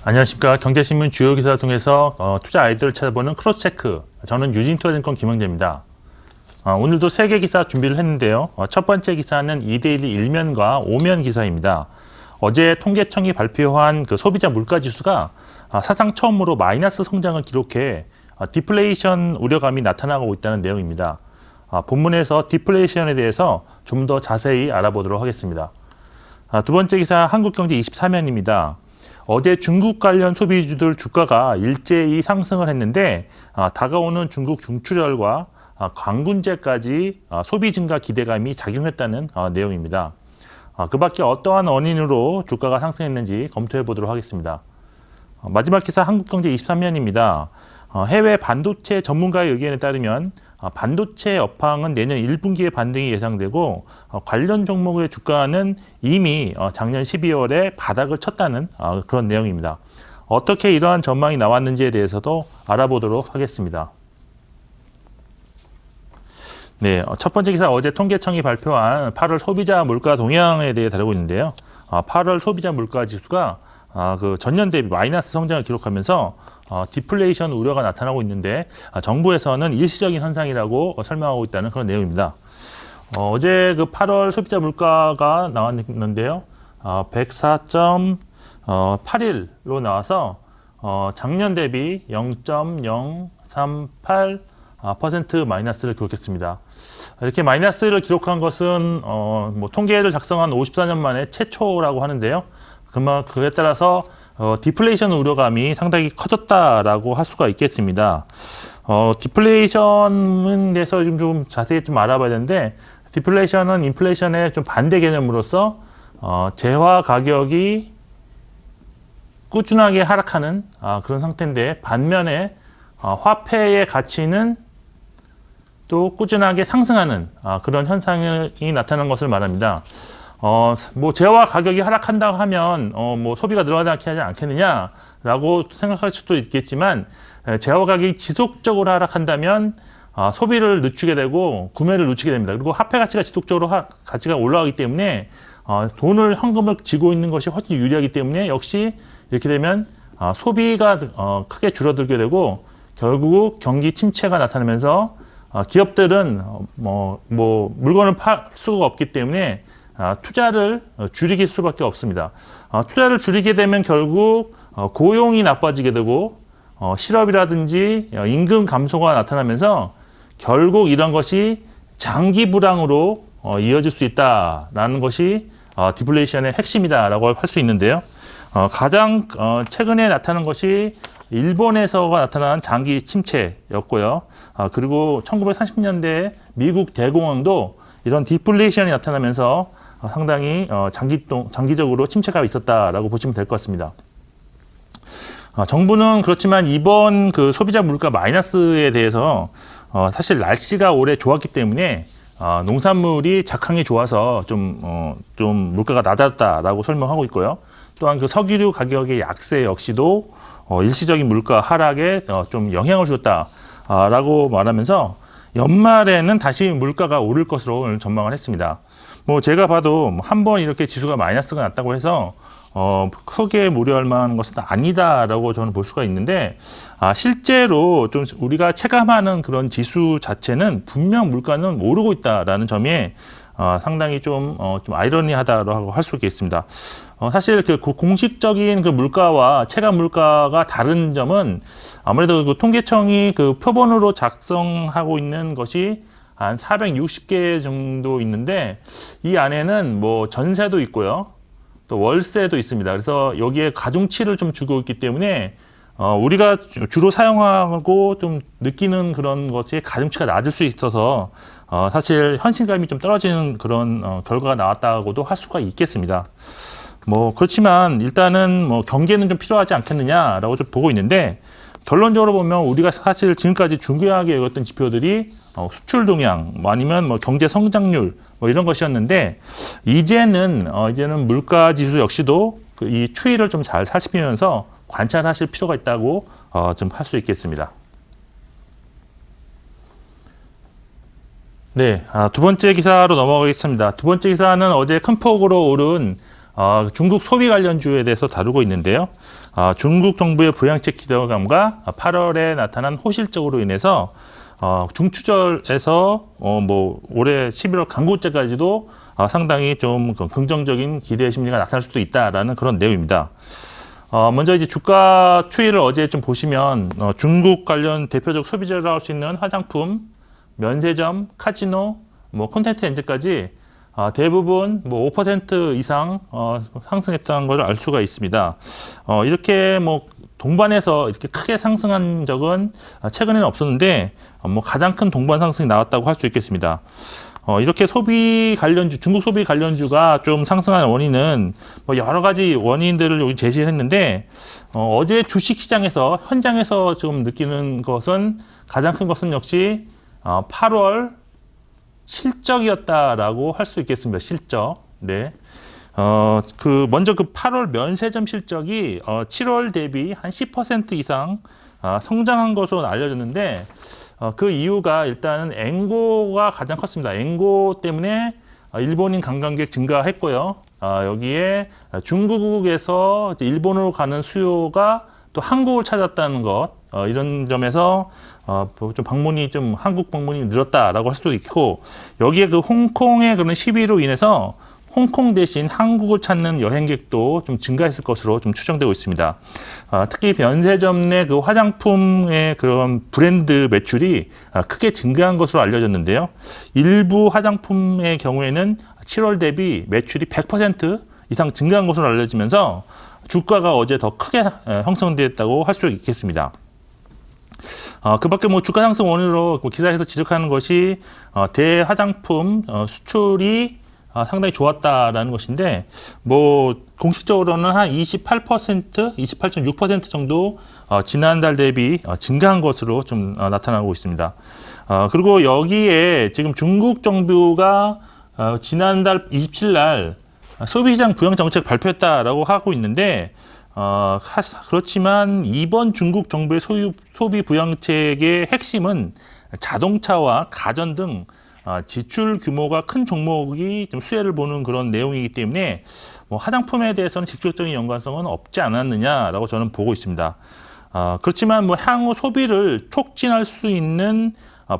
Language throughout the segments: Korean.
안녕하십니까. 경제신문 주요 기사를 통해서 투자 아이디어를 찾아보는 크로스체크. 저는 유진투자증권 김영재입니다. 오늘도 3개 기사 준비를 했는데요. 첫 번째 기사는 이데일리 1면과 5면 기사입니다. 어제 통계청이 발표한 그 소비자 물가지수가 사상 처음으로 마이너스 성장을 기록해 디플레이션 우려감이 나타나고 있다는 내용입니다. 본문에서 디플레이션에 대해서 좀 더 자세히 알아보도록 하겠습니다. 두 번째 기사 한국경제 24면입니다. 어제 중국 관련 소비주들 주가가 일제히 상승을 했는데 다가오는 중국 중출혈과 관군제까지 소비 증가 기대감이 작용했다는 내용입니다. 그 밖에 어떠한 원인으로 주가가 상승했는지 검토해 보도록 하겠습니다. 마지막 기사 한국경제 23면입니다. 해외 반도체 전문가의 의견에 따르면 반도체 업황은 내년 1분기에 반등이 예상되고 관련 종목의 주가는 이미 작년 12월에 바닥을 쳤다는 그런 내용입니다. 어떻게 이러한 전망이 나왔는지에 대해서도 알아보도록 하겠습니다. 네, 첫 번째 기사 어제 통계청이 발표한 8월 소비자 물가 동향에 대해 다루고 있는데요. 8월 소비자 물가 지수가 그 전년 대비 마이너스 성장을 기록하면서 디플레이션 우려가 나타나고 있는데 정부에서는 일시적인 현상이라고 설명하고 있다는 그런 내용입니다. 어제 그 8월 소비자 물가가 나왔는데요. 104.81로 나와서 작년 대비 0.038% 마이너스를 기록했습니다. 이렇게 마이너스를 기록한 것은 뭐 통계를 작성한 54년 만에 최초라고 하는데요. 그에 따라서 디플레이션 우려감이 상당히 커졌다라고 할 수가 있겠습니다. 디플레이션에 대해서 좀 자세히 좀 알아봐야 되는데, 디플레이션은 인플레이션의 좀 반대 개념으로서 재화 가격이 꾸준하게 하락하는 그런 상태인데, 반면에 화폐의 가치는 또 꾸준하게 상승하는 그런 현상이 나타나는 것을 말합니다. 뭐 재화 가격이 하락한다고 하면 뭐 소비가 늘어나지 않겠느냐라고 생각할 수도 있겠지만, 재화 가격이 지속적으로 하락한다면 소비를 늦추게 되고 구매를 늦추게 됩니다. 그리고 화폐 가치가 지속적으로 가치가 올라가기 때문에 돈을 현금을 쥐고 있는 것이 훨씬 유리하기 때문에, 역시 이렇게 되면 소비가 크게 줄어들게 되고 결국 경기 침체가 나타나면서 기업들은 뭐 물건을 팔 수가 없기 때문에 투자를 줄이길 수밖에 없습니다. 투자를 줄이게 되면 결국 고용이 나빠지게 되고 실업이라든지 임금 감소가 나타나면서 결국 이런 것이 장기 불황으로 이어질 수 있다라는 것이 디플레이션의 핵심이다라고 할 수 있는데요. 가장 최근에 나타난 것이 일본에서가 나타난 장기 침체였고요. 그리고 1930년대 미국 대공황도 이런 디플레이션이 나타나면서 상당히 장기적으로 침체가 있었다라고 보시면 될 것 같습니다. 정부는 그렇지만 이번 그 소비자 물가 마이너스에 대해서 사실 날씨가 올해 좋았기 때문에 농산물이 작황이 좋아서 좀 물가가 낮았다라고 설명하고 있고요. 또한 그 석유류 가격의 약세 역시도 일시적인 물가 하락에 좀 영향을 주었다라고 말하면서 연말에는 다시 물가가 오를 것으로 전망을 했습니다. 뭐 제가 봐도 한 번 이렇게 지수가 마이너스가 났다고 해서 크게 무리할 만한 것은 아니다라고 저는 볼 수가 있는데, 실제로 좀 우리가 체감하는 그런 지수 자체는 분명 물가는 오르고 있다라는 점이 상당히 좀 아이러니하다고 할 수 있겠습니다. 사실 그 공식적인 그 물가와 체감 물가가 다른 점은 아무래도 그 통계청이 그 표본으로 작성하고 있는 것이 한 460개 정도 있는데, 이 안에는 뭐 전세도 있고요, 또 월세도 있습니다. 그래서 여기에 가중치를 좀 주고 있기 때문에 우리가 주로 사용하고 좀 느끼는 그런 것이 가중치가 낮을 수 있어서 사실 현실감이 좀 떨어지는 그런 결과가 나왔다고도 할 수가 있겠습니다. 뭐 그렇지만 일단은 뭐 경계는 좀 필요하지 않겠느냐라고 좀 보고 있는데, 결론적으로 보면 우리가 사실 지금까지 중요하게 여겼던 지표들이 수출 동향, 아니면 뭐 경제 성장률 뭐 이런 것이었는데, 이제는 물가 지수 역시도 이 추이를 좀 잘 살피면서 관찰하실 필요가 있다고 좀 할 수 있겠습니다. 네, 두 번째 기사로 넘어가겠습니다. 두 번째 기사는 어제 큰 폭으로 오른 중국 소비 관련주에 대해서 다루고 있는데요. 중국 정부의 부양책 기대감과 8월에 나타난 호실적으로 인해서 중추절에서 뭐 올해 11월 강구제까지도 상당히 좀 긍정적인 기대 심리가 나타날 수도 있다라는 그런 내용입니다. 먼저 이제 주가 추이를 어제 좀 보시면 중국 관련 대표적 소비재로 할 수 있는 화장품, 면세점, 카지노, 뭐 콘텐츠 엔즈까지 대부분 뭐 5% 이상 상승했다는 걸 알 수가 있습니다. 이렇게 뭐 동반해서 이렇게 크게 상승한 적은 최근에는 없었는데 뭐 가장 큰 동반 상승이 나왔다고 할 수 있겠습니다. 이렇게 소비 관련주, 중국 소비 관련주가 좀 상승한 원인은 뭐 여러 가지 원인들을 여기 제시를 했는데 어제 주식 시장에서 현장에서 좀 느끼는 것은 가장 큰 것은 역시 8월 실적이었다라고 할 수 있겠습니다. 실적. 네. 먼저 그 8월 면세점 실적이 7월 대비 한 10% 이상 성장한 것으로 알려졌는데 그 이유가 일단은 엔고가 가장 컸습니다. 엔고 때문에 일본인 관광객 증가했고요. 여기에 중국에서 일본으로 가는 수요가 또 한국을 찾았다는 것, 이런 점에서 좀 방문이 좀 한국 방문이 늘었다라고 할 수도 있고, 여기에 그 홍콩의 그런 시위로 인해서 홍콩 대신 한국을 찾는 여행객도 좀 증가했을 것으로 좀 추정되고 있습니다. 특히 면세점 내 그 화장품의 그런 브랜드 매출이 크게 증가한 것으로 알려졌는데요. 일부 화장품의 경우에는 7월 대비 매출이 100% 이상 증가한 것으로 알려지면서 주가가 어제 더 크게 형성됐다고 할 수 있겠습니다. 그 밖에 뭐 주가 상승 원인으로 기사에서 지적하는 것이 대화장품 수출이 상당히 좋았다라는 것인데, 뭐 공식적으로는 한 28%, 28.6% 정도 지난달 대비 증가한 것으로 좀 나타나고 있습니다. 그리고 여기에 지금 중국 정부가 지난달 27일 날 소비시장 부양 정책 발표했다라고 하고 있는데, 그렇지만 이번 중국 정부의 소비 부양책의 핵심은 자동차와 가전 등 지출 규모가 큰 종목이 좀 수혜를 보는 그런 내용이기 때문에 뭐 화장품에 대해서는 직접적인 연관성은 없지 않았느냐라고 저는 보고 있습니다. 그렇지만 뭐 향후 소비를 촉진할 수 있는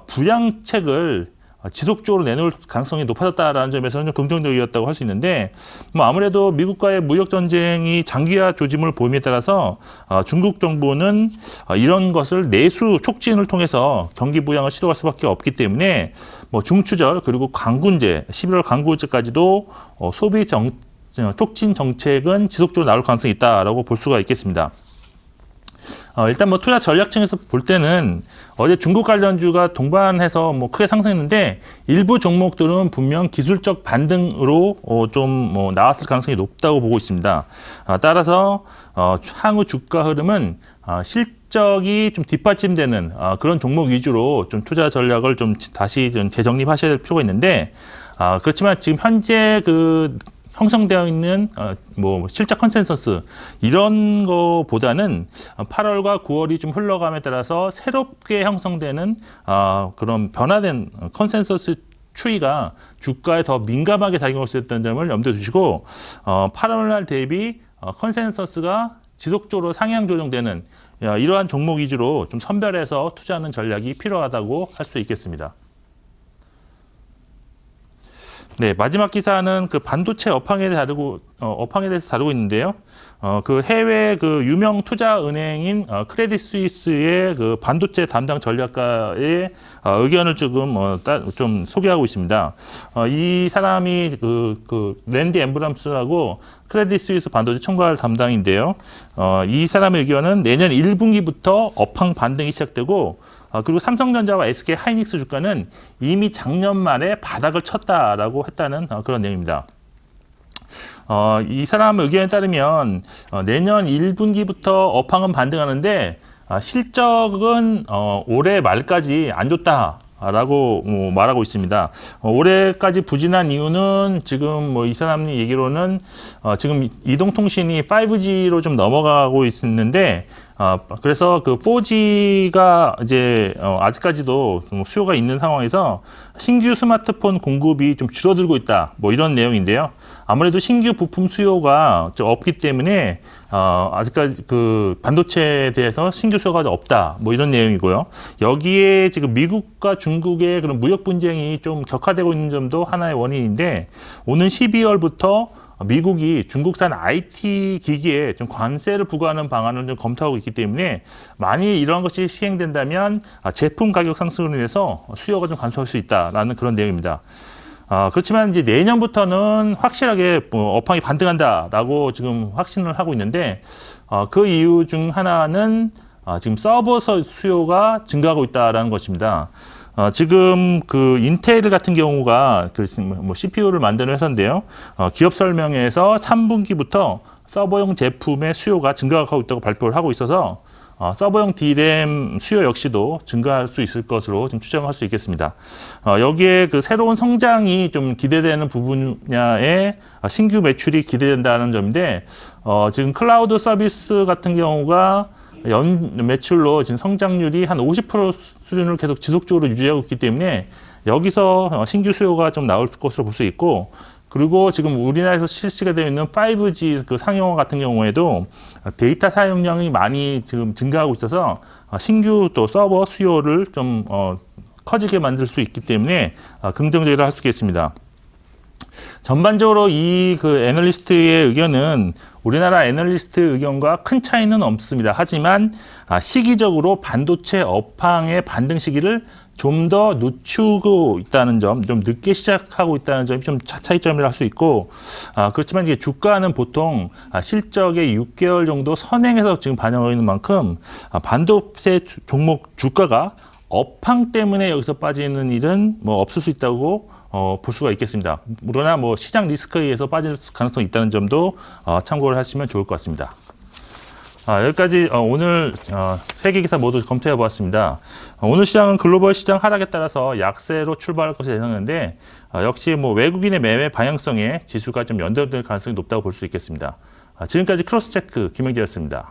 부양책을 지속적으로 내놓을 가능성이 높아졌다라는 점에서는 좀 긍정적이었다고 할 수 있는데, 뭐 아무래도 미국과의 무역 전쟁이 장기화 조짐을 보임에 따라서 중국 정부는 이런 것을 내수 촉진을 통해서 경기 부양을 시도할 수밖에 없기 때문에 뭐 중추절 그리고 광군제 11월 광군제까지도 소비 촉진 정책은 지속적으로 나올 가능성이 있다라고 볼 수가 있겠습니다. 일단 뭐 투자 전략층에서 볼 때는 어제 중국 관련주가 동반해서 뭐 크게 상승했는데, 일부 종목들은 분명 기술적 반등으로 좀 뭐 나왔을 가능성이 높다고 보고 있습니다. 따라서 향후 주가 흐름은 실적이 좀 뒷받침되는 그런 종목 위주로 좀 투자 전략을 좀 다시 좀 재정립하셔야 될 필요가 있는데, 그렇지만 지금 현재 그 형성되어 있는 뭐 실적 컨센서스 이런 거보다는 8월과 9월이 좀 흘러감에 따라서 새롭게 형성되는 그런 변화된 컨센서스 추이가 주가에 더 민감하게 작용할 수 있다는 점을 염두에 두시고 8월 날 대비 컨센서스가 지속적으로 상향 조정되는 이러한 종목 위주로 좀 선별해서 투자하는 전략이 필요하다고 할 수 있겠습니다. 네, 마지막 기사는 그 반도체 업황에 대해서 다루고 있는데요. 그 해외 그 유명 투자 은행인 크레딧 스위스의 그 반도체 담당 전략가의 의견을 조금 좀 소개하고 있습니다. 이 사람이 그 랜디 엠브람스라고 크레딧 스위스 반도체 총괄 담당인데요. 이 사람의 의견은 내년 1분기부터 업황 반등이 시작되고, 그리고 삼성전자와 SK 하이닉스 주가는 이미 작년 말에 바닥을 쳤다라고 했다는 그런 내용입니다. 이 사람의 의견에 따르면 내년 1분기부터 업황은 반등하는데 실적은 올해 말까지 안 좋다라고 말하고 있습니다. 올해까지 부진한 이유는 지금 뭐 이 사람 얘기로는 지금 이동통신이 5G로 좀 넘어가고 있는데, 그래서 그 4G가 이제 아직까지도 수요가 있는 상황에서 신규 스마트폰 공급이 좀 줄어들고 있다, 뭐 이런 내용인데요. 아무래도 신규 부품 수요가 좀 없기 때문에 아직까지 그 반도체에 대해서 신규 수요가 없다. 뭐 이런 내용이고요. 여기에 지금 미국과 중국의 그런 무역 분쟁이 좀 격화되고 있는 점도 하나의 원인인데 오는 12월부터 미국이 중국산 IT 기기에 좀 관세를 부과하는 방안을 좀 검토하고 있기 때문에 만일 이러한 것이 시행된다면 제품 가격 상승으로 인해서 수요가 좀 감소할 수 있다라는 그런 내용입니다. 그렇지만 이제 내년부터는 확실하게 뭐 업황이 반등한다라고 지금 확신을 하고 있는데 그 이유 중 하나는 지금 서버 수요가 증가하고 있다라는 것입니다. 지금 그 인텔 같은 경우가 그 뭐 CPU를 만드는 회사인데요. 기업 설명회에서 3분기부터 서버용 제품의 수요가 증가하고 있다고 발표를 하고 있어서 서버용 D램 수요 역시도 증가할 수 있을 것으로 좀 추정할 수 있겠습니다. 여기에 그 새로운 성장이 좀 기대되는 부분 분야의 신규 매출이 기대된다는 점인데 지금 클라우드 서비스 같은 경우가 연 매출로 지금 성장률이 한 50% 수준을 계속 지속적으로 유지하고 있기 때문에 여기서 신규 수요가 좀 나올 것으로 볼 수 있고 그리고 지금 우리나라에서 실시가 되어 있는 5G 그 상용화 같은 경우에도 데이터 사용량이 많이 지금 증가하고 있어서 신규 또 서버 수요를 좀 커지게 만들 수 있기 때문에 긍정적이라 할 수 있겠습니다. 전반적으로 이 그 애널리스트의 의견은 우리나라 애널리스트 의견과 큰 차이는 없습니다. 하지만 시기적으로 반도체 업황의 반등 시기를 좀 더 늦추고 있다는 점, 좀 늦게 시작하고 있다는 점이 좀 차이점이라 할 수 있고, 그렇지만 이제 주가는 보통 실적의 6개월 정도 선행해서 지금 반영하고 있는 만큼 반도체 종목 주가가 업황 때문에 여기서 빠지는 일은 뭐 없을 수 있다고 볼 수가 있겠습니다. 그러나 뭐 시장 리스크에 의해서 빠질 가능성이 있다는 점도 참고를 하시면 좋을 것 같습니다. 여기까지 오늘 세계 기사 모두 검토해 보았습니다. 오늘 시장은 글로벌 시장 하락에 따라서 약세로 출발할 것이 예상되는데 역시 뭐 외국인의 매매 방향성에 지수가 좀 연결될 가능성이 높다고 볼 수 있겠습니다. 지금까지 크로스체크 김영재였습니다.